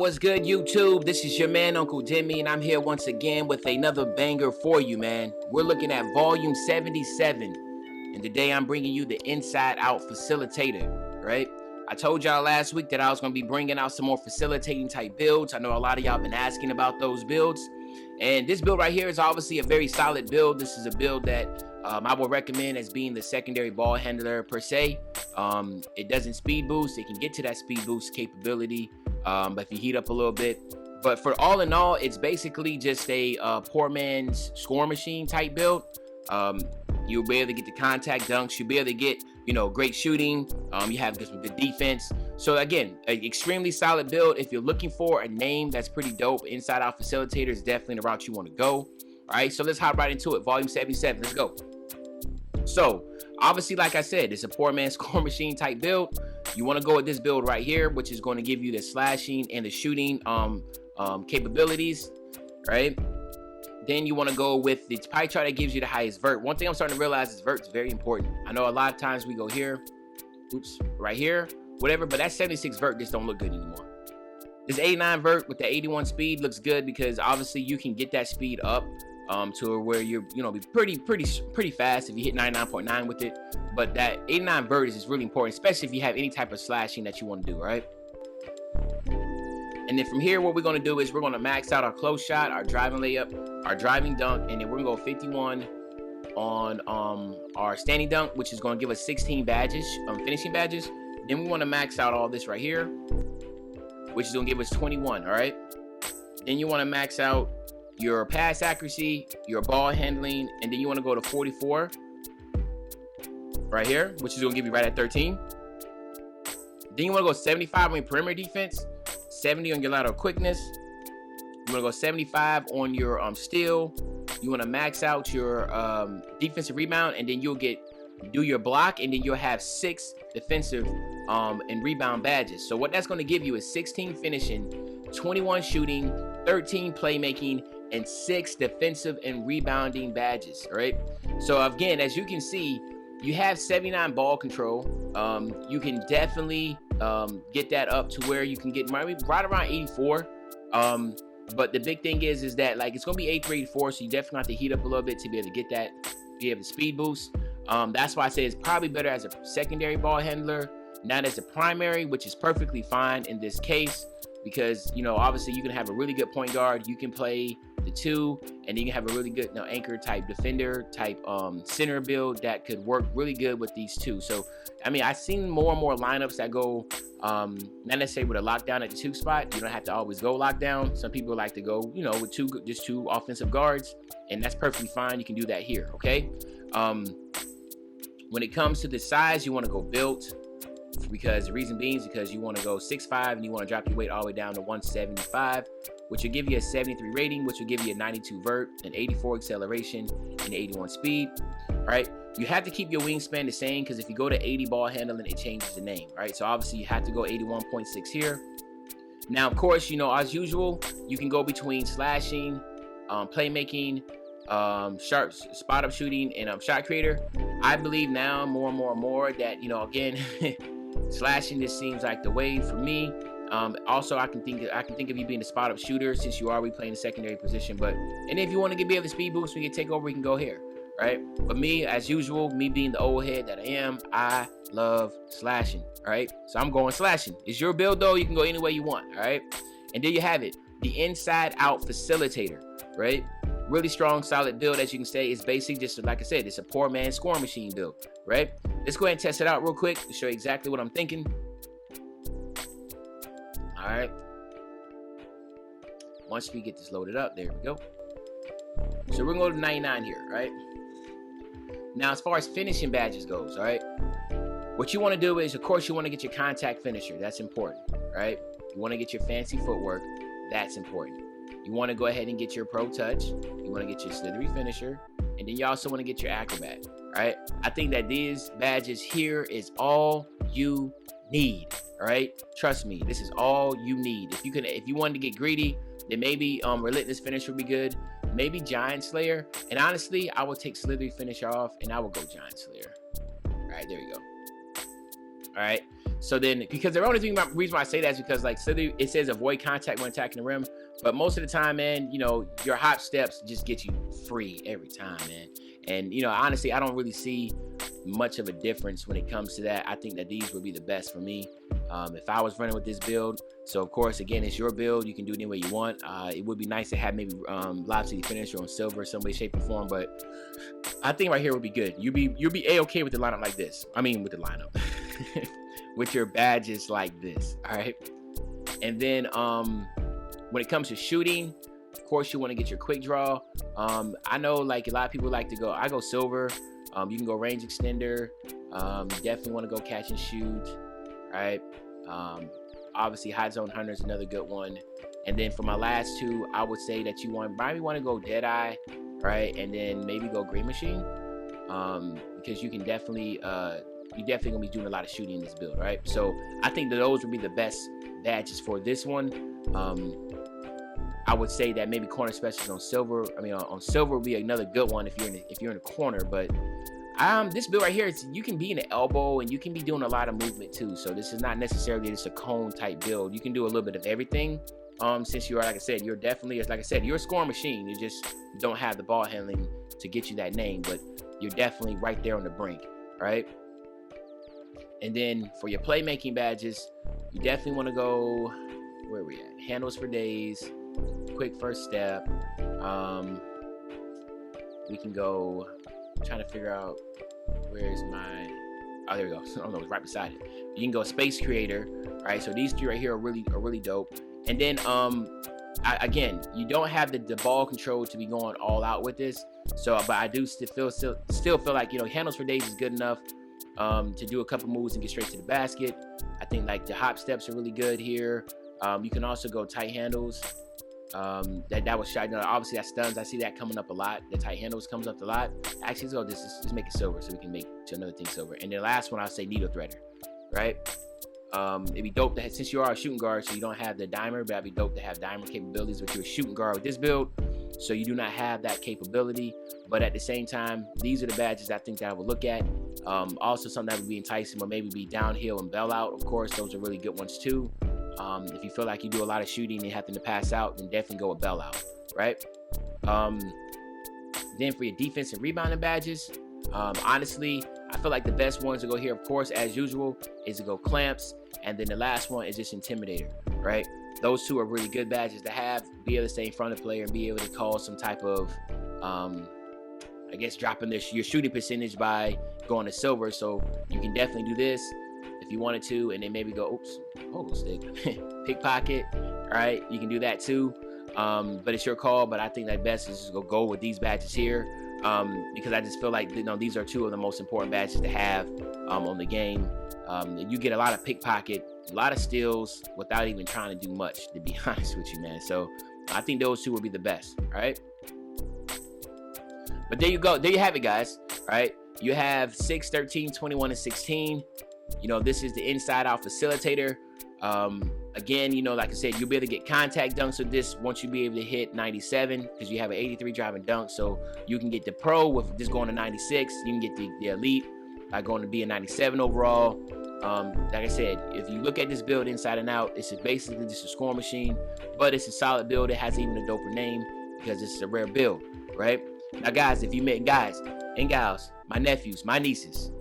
What's good, YouTube? This is your man, Uncle Demi, and I'm here once again with another banger for you, man. We're looking at volume 77, and today I'm bringing you the Inside Out Facilitator, right? I told y'all last week that I was going to be bringing out some more facilitating type builds. I know a lot of y'all been asking about those builds, and this build right here is obviously a very solid build. This is a build that I will recommend as being the secondary ball handler per se. It doesn't speed boost. It can get to that speed boost capability, but if you heat up a little bit. But for all in all, it's basically just a poor man's score machine type build. You'll be able to get the contact dunks. You'll be able to get, great shooting. You have good defense. So again, an extremely solid build. If you're looking for a name that's pretty dope, Inside Out Facilitator is definitely the route you want to go. All right, so let's hop right into it. Volume 77. Let's go. So obviously, like I said, it's a poor man's score machine type build. You want to go with this build right here, which is going to give you the slashing and the shooting capabilities, right? Then you want to go with the pie chart that gives you the highest vert. One thing I'm starting to realize is vert is very important. I know a lot of times we go here, right here, whatever, but that 76 vert just don't look good anymore. This 89 vert with the 81 speed looks good because obviously you can get that speed up to where you're, be pretty fast if you hit 99.9 with it. But that 89 vert is really important, especially if you have any type of slashing that you want to do, right? And then from here, what we're going to do is we're going to max out our close shot, our driving layup, our driving dunk, and then we're going to go 51 on our standing dunk, which is going to give us 16 badges, finishing badges. Then we want to max out all this right here, which is going to give us 21, all right? Then you want to max out your pass accuracy, your ball handling, and then you want to go to 44 right here, which is going to give you right at 13. Then you want to go 75 on your perimeter defense, 70 on your lateral quickness. You want to go 75 on your steal. You want to max out your defensive rebound, and then you'll do your block, and then you'll have 6 defensive and rebound badges. So what that's going to give you is 16 finishing, 21 shooting, 13 playmaking, and 6 defensive and rebounding badges. All right. So again, as you can see, you have 79 ball control. You can definitely get that up to where you can get maybe right around 84. But the big thing is that like it's gonna be 83, 84, so you definitely have to heat up a little bit to be able to get that, be able to speed boost. That's why I say it's probably better as a secondary ball handler, not as a primary, which is perfectly fine in this case because obviously you can have a really good point guard. You can play the 2, and then you have a really good anchor type defender type center build that could work really good with these 2. So I mean, I've seen more and more lineups that go not necessarily with a lockdown at the 2 spot. You don't have to always go lockdown. Some people like to go with just two offensive guards, and that's perfectly fine. You can do that here. Okay. When it comes to the size, you want to go built, because the reason being is because you want to go 6'5", and you want to drop your weight all the way down to 175, which will give you a 73 rating, which will give you a 92 vert, an 84 acceleration, and 81 speed. All right. You have to keep your wingspan the same because if you go to 80 ball handling, it changes the name. Right. So obviously you have to go 81.6 here. Now, of course, as usual, you can go between slashing, playmaking, sharp spot up shooting, and shot creator. I believe now more and more that again slashing just seems like the way for me. Also, I can think of you being a spot up shooter since you are playing the secondary position. And if you want to be able to speed boost when you take over, we can go here, right? But me, as usual, me being the old head that I am, I love slashing. All right, so I'm going slashing. It's your build though. You can go any way you want. All right, and there you have it, the Inside Out Facilitator, right? Really strong, solid build, as you can say. It's basically just like I said, it's a poor man's scoring machine build, right? Let's go ahead and test it out real quick to show you exactly what I'm thinking. All right. Once we get this loaded up, there we go. So we're gonna go to 99 here, right? Now, as far as finishing badges goes, all right, what you want to do is, of course, you want to get your contact finisher. That's important, right? You want to get your fancy footwork. That's important. You want to go ahead and get your pro touch. You want to get your slithery finisher, and then you also want to get your acrobat. All right. I think that these badges here is all you need. All right. Trust me, this is all you need. If you wanted to get greedy, then maybe Relentless Finish would be good. Maybe Giant Slayer. And honestly, I will take Slithery Finisher off, and I will go Giant Slayer. All right, there you go. All right. So then, because the only reason why I say that is because, like, so it says avoid contact when attacking the rim, but most of the time, man, you know, your hop steps just get you free every time, man. And, you know, honestly, I don't really see much of a difference when it comes to that. I think that these would be the best for me if I was running with this build. So, of course, again, it's your build. You can do it any way you want. It would be nice to have maybe Lob City Finisher on silver, some way, shape, or form, but I think right here would be good. You'll be A-okay with the lineup like this. I mean, with the lineup. With your badges like this, all right? And then when it comes to shooting, of course, you want to get your quick draw. I know, like, a lot of people like to go, I go silver. You can go range extender. Definitely want to go catch and shoot, right? Obviously, hot zone hunter is another good one. And then for my last two, I would say that you probably want to go Deadeye, right? And then maybe go Green Machine, because you can definitely you're definitely gonna be doing a lot of shooting in this build, right? So I think that those would be the best badges for this one. I would say that maybe corner specialist on silver. I mean, on silver would be another good one if you're in the corner. But this build right here, you can be in the elbow and you can be doing a lot of movement too. So this is not necessarily just a cone type build. You can do a little bit of everything. Since you are, like I said, you're definitely, like I said, you're a scoring machine. You just don't have the ball handling to get you that name, but you're definitely right there on the brink, right? And then for your playmaking badges, you definitely want to go, where are we at? Handles for days, quick first step. We can go, I'm trying to figure out, where's my, oh, there we go. I don't know, it's right beside it. You can go space creator, right? So these three right here are really dope. And then, again, you don't have the ball control to be going all out with this. So, but I do still feel like, you know, handles for days is good enough to do a couple moves and get straight to the basket. I think like the hop steps are really good here. You can also go tight handles. That was shot. Obviously that stuns. I see that coming up a lot. The tight handles comes up a lot. Actually, let's go. Just make it silver so we can make to another thing silver. And then the last one, I'll say needle threader, right? It'd be dope to have, since you are a shooting guard, so you don't have the dimer, but it'd be dope to have dimer capabilities, but you're a shooting guard with this build, so you do not have that capability. But at the same time, these are the badges I think that I would look at. Also something that would be enticing, but maybe be downhill and bail out. Of course, those are really good ones too. If you feel like you do a lot of shooting and having to pass out, then definitely go with bail out, right? Then for your defense and rebounding badges, honestly, I feel like the best ones to go here, of course, as usual, is to go clamps. And then the last one is just intimidator, right? Those two are really good badges to have. Be able to stay in front of the player and be able to cause some type of, I guess, dropping your shooting percentage by going to silver. So you can definitely do this if you wanted to, and then maybe go, oops, hold on, stick, pickpocket, all right? You can do that too, but it's your call. But I think that best is just go with these badges here, because I just feel like, you know, these are two of the most important badges to have on the game. You get a lot of pickpocket, a lot of steals without even trying to do much, to be honest with you, man. So I think those two would be the best, all right? But there you go. There you have it, guys, all right? You have 6, 13, 21, and 16. You know, this is the inside-out facilitator. Again, you know, like I said, you'll be able to get contact dunks with this once you be able to hit 97, because you have an 83 driving dunk. So you can get the pro with just going to 96. You can get the elite by going to be a 97 overall. Like I said, if you look at this build inside and out, it's basically just a scoring machine, but it's a solid build. It has even a doper name because it's a rare build, right? Now, guys, if you met guys and gals, my nephews, my nieces,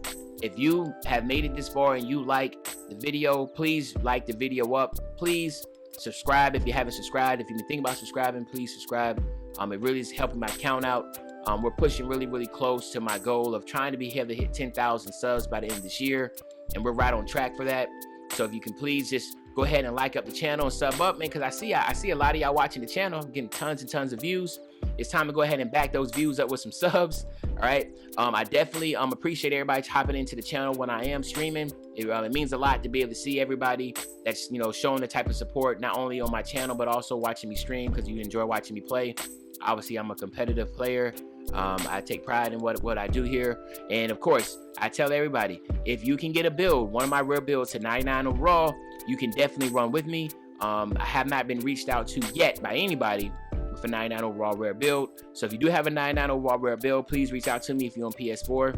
if you have made it this far and you like the video, please like the video up. Please subscribe if you haven't subscribed. If you've been thinking about subscribing, please subscribe. It really is helping my count out. We're pushing really close to my goal of trying to be able to hit 10,000 subs by the end of this year, and we're right on track for that. So if you can please just go ahead and like up the channel and sub up, man, because I see a lot of y'all watching the channel. I'm getting tons and tons of views. It's time to go ahead and back those views up with some subs. All right. I definitely appreciate everybody hopping into the channel when I am streaming. It means a lot to be able to see everybody that's, you know, showing the type of support, not only on my channel, but also watching me stream, because you enjoy watching me play. Obviously, I'm a competitive player. I take pride in what I do here. And of course, I tell everybody, if you can get a build, one of my rare builds to 99 overall, you can definitely run with me. I have not been reached out to yet by anybody with a 99 overall rare build. So if you do have a 99 overall rare build, please reach out to me if you're on PS4.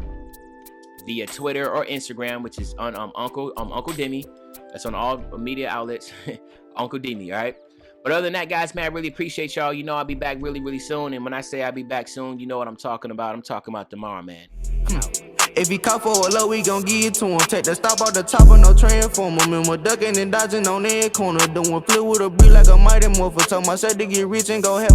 via Twitter or Instagram, which is on Uncle Demi. That's on all media outlets. Uncle Demi, all right? But other than that, guys, man, I really appreciate y'all. You know I'll be back really, really soon. And when I say I'll be back soon, you know what I'm talking about. I'm talking about tomorrow, man. I'm out. If he call for a low, we gon' give it to him. Take the stop off the top of no transformer. Remember ducking and dodging on every corner. Doing flip with a beat like a mighty morpher. Told myself to get rich and go have